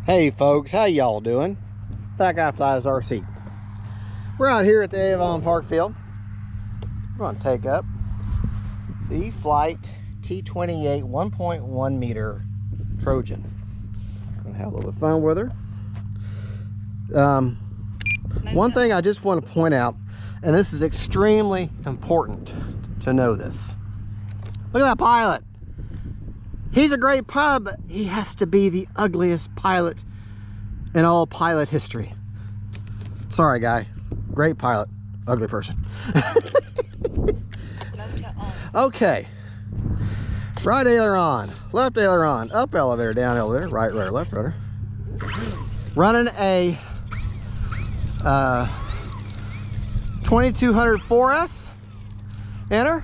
Hey folks, how y'all doing? That guy flies RC. We're out here at the Avon Park Field. We're going to take up the E-Flit T-28 1.1 meter Trojan. Going to have a little bit of fun with her. One thing I just want to point out, and this is extremely important to know this. Look at that pilot. He's a great pilot, but he has to be the ugliest pilot in all pilot history. Sorry, guy. Great pilot, ugly person. Okay. Right aileron, left aileron, up elevator, down elevator, right rudder, left rudder. Running a 2200 4S. Enter.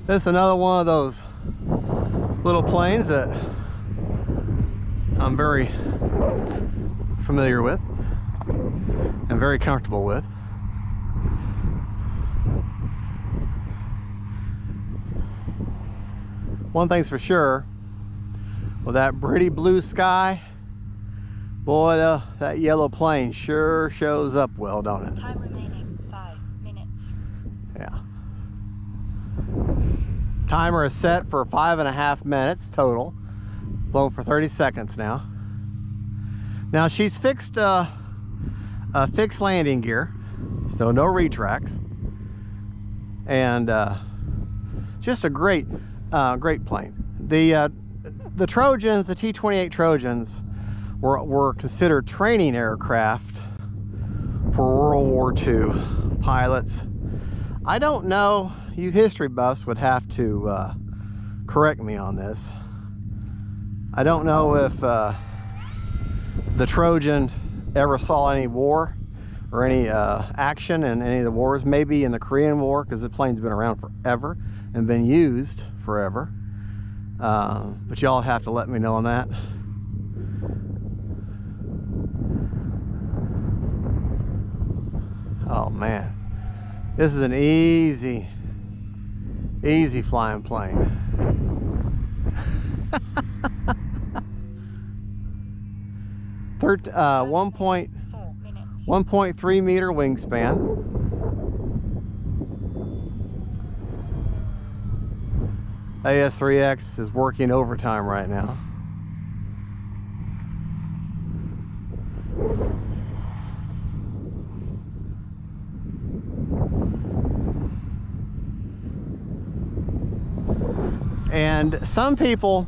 This is another one of those little planes that I'm very familiar with and very comfortable with. One thing's for sure, with that pretty blue sky, boy, that yellow plane sure shows up well, don't it? Time remaining 5 minutes. Yeah. Timer is set for 5.5 minutes total. Flown for 30 seconds now. Now she's fixed fixed landing gear, so no retracts, and just a great plane. The Trojans, the T-28 Trojans, were considered training aircraft for World War II pilots. I don't know. You history buffs would have to correct me on this. I don't know if the Trojan ever saw any war or any action in any of the wars. Maybe in the Korean War, because the plane's been around forever and been used forever. But y'all have to let me know on that. Oh man, this is an easy flying plane. 1.3 meter wingspan. AS3X is working overtime right now. And some people,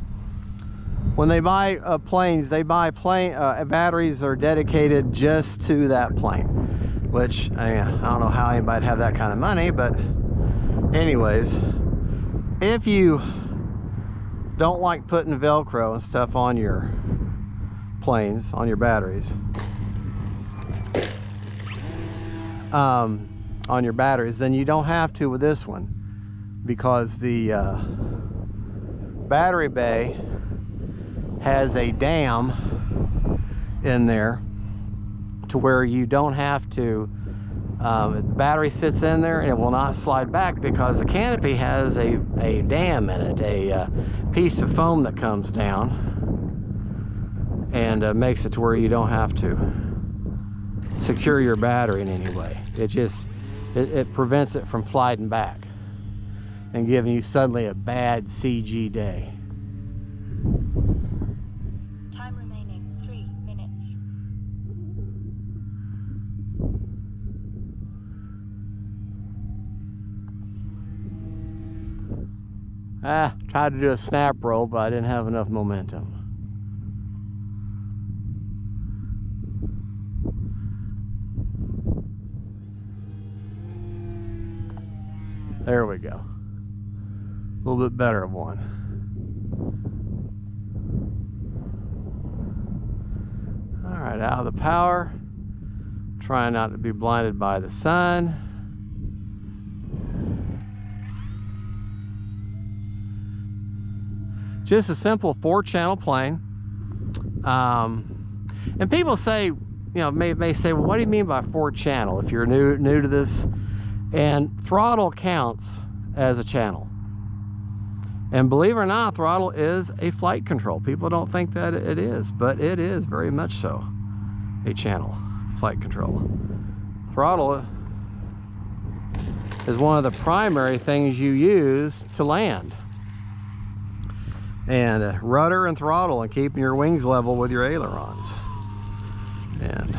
when they buy planes, they buy batteries that are dedicated just to that plane, which I don't know how anybody'd have that kind of money, but anyways, if you don't like putting Velcro and stuff on your planes, on your batteries, then you don't have to with this one, because the battery bay has a dam in there to where you don't have to, the battery sits in there and it will not slide back, because the canopy has a dam in it, a piece of foam that comes down and makes it to where you don't have to secure your battery in any way. It prevents it from sliding back and giving you suddenly a bad CG day. Time remaining 3 minutes. Tried to do a snap roll, but I didn't have enough momentum. There we go. A little bit better of one. All right, out of the power. Trying not to be blinded by the sun. Just a simple 4-channel plane. And people say, may say, well, what do you mean by 4-channel if you're new to this? And throttle counts as a channel. And believe it or not, throttle is a flight control. People don't think that it is, but it is very much so a channel flight control. Throttle is one of the primary things you use to land. And rudder and throttle and keeping your wings level with your ailerons. And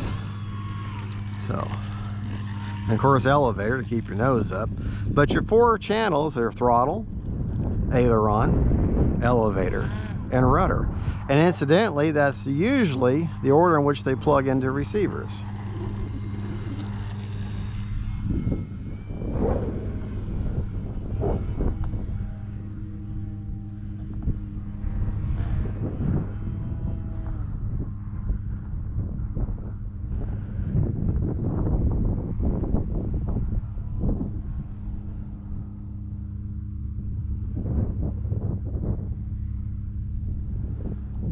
so, and of course elevator to keep your nose up. But your 4 channels are throttle, aileron, elevator, and rudder. And incidentally, that's usually the order in which they plug into receivers.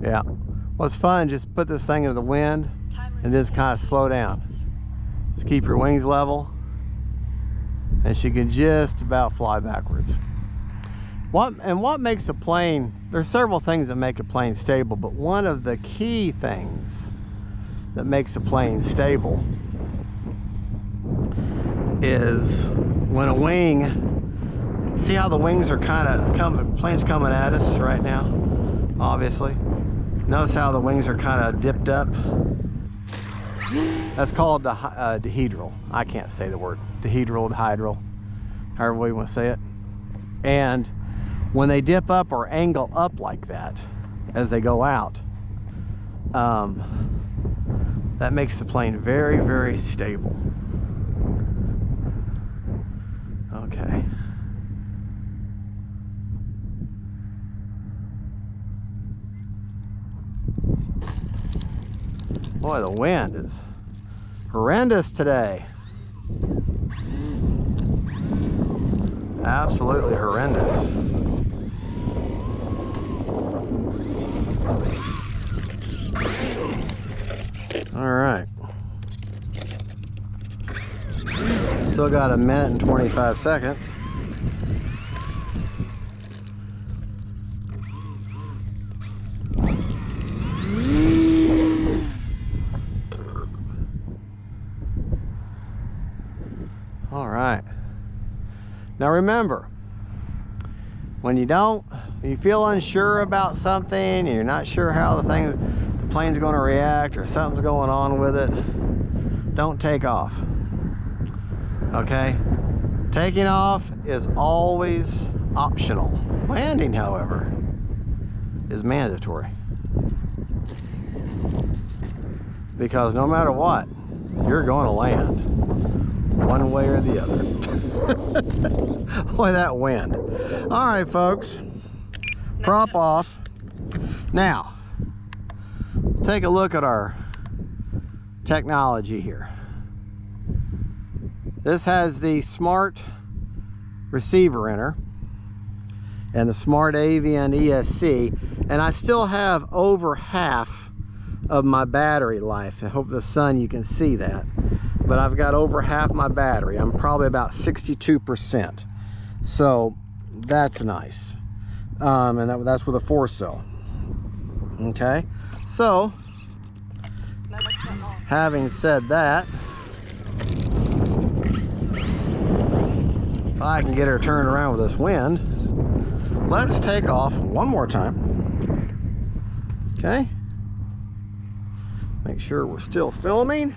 Yeah, well, it's fun. Just put this thing into the wind and just kind of slow down. Just keep your wings level, and she can just about fly backwards. What makes a plane? There's several things that make a plane stable, but one of the key things that makes a plane stable is when a wing. See how the wings are kind of plane's coming at us right now, obviously. Notice how the wings are kind of dipped up. That's called dihedral. I can't say the word. Dihedral, dihedral, however we want to say it. And when they dip up or angle up like that as they go out, that makes the plane very, very stable. Okay. Boy, the wind is horrendous today. Absolutely horrendous. All right. Still got 1 minute and 25 seconds. All right. Now remember, when you feel unsure about something, and you're not sure how the plane's going to react or something's going on with it, don't take off. Okay? Taking off is always optional. Landing, however, is mandatory. Because no matter what, you're going to land. One way or the other. Boy, that wind. All right, folks. Prop off. Now, take a look at our technology here. This has the smart receiver in her and the smart Avian ESC, and I still have over half of my battery life. I hope the sun, you can see that. But I've got over half my battery. I'm probably about 62%. So that's nice. And that's with a 4-cell. Okay. So, having said that, if I can get her turned around with this wind, let's take off one more time. Okay. Make sure we're still filming.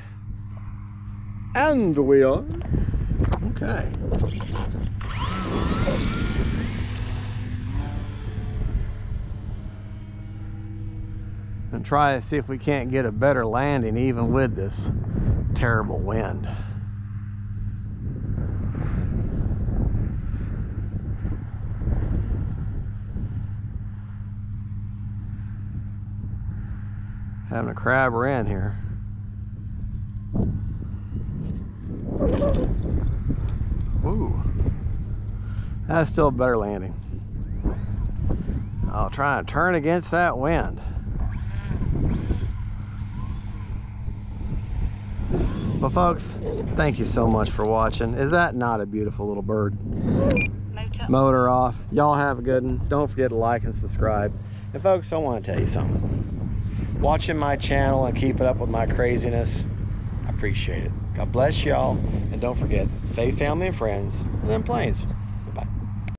And we are. Okay. And try to see if we can't get a better landing even with this terrible wind. Having to crab her in here. Ooh, that's still a better landing. I'll try and turn against that wind. Well, folks, thank you so much for watching. Is that not a beautiful little bird? Motor motor off. Y'all have a good one. Don't forget to like and subscribe. And folks, I want to tell you something. Watching my channel and keeping up with my craziness, I appreciate it. God bless y'all. And don't forget, faith, family, and friends, and then planes.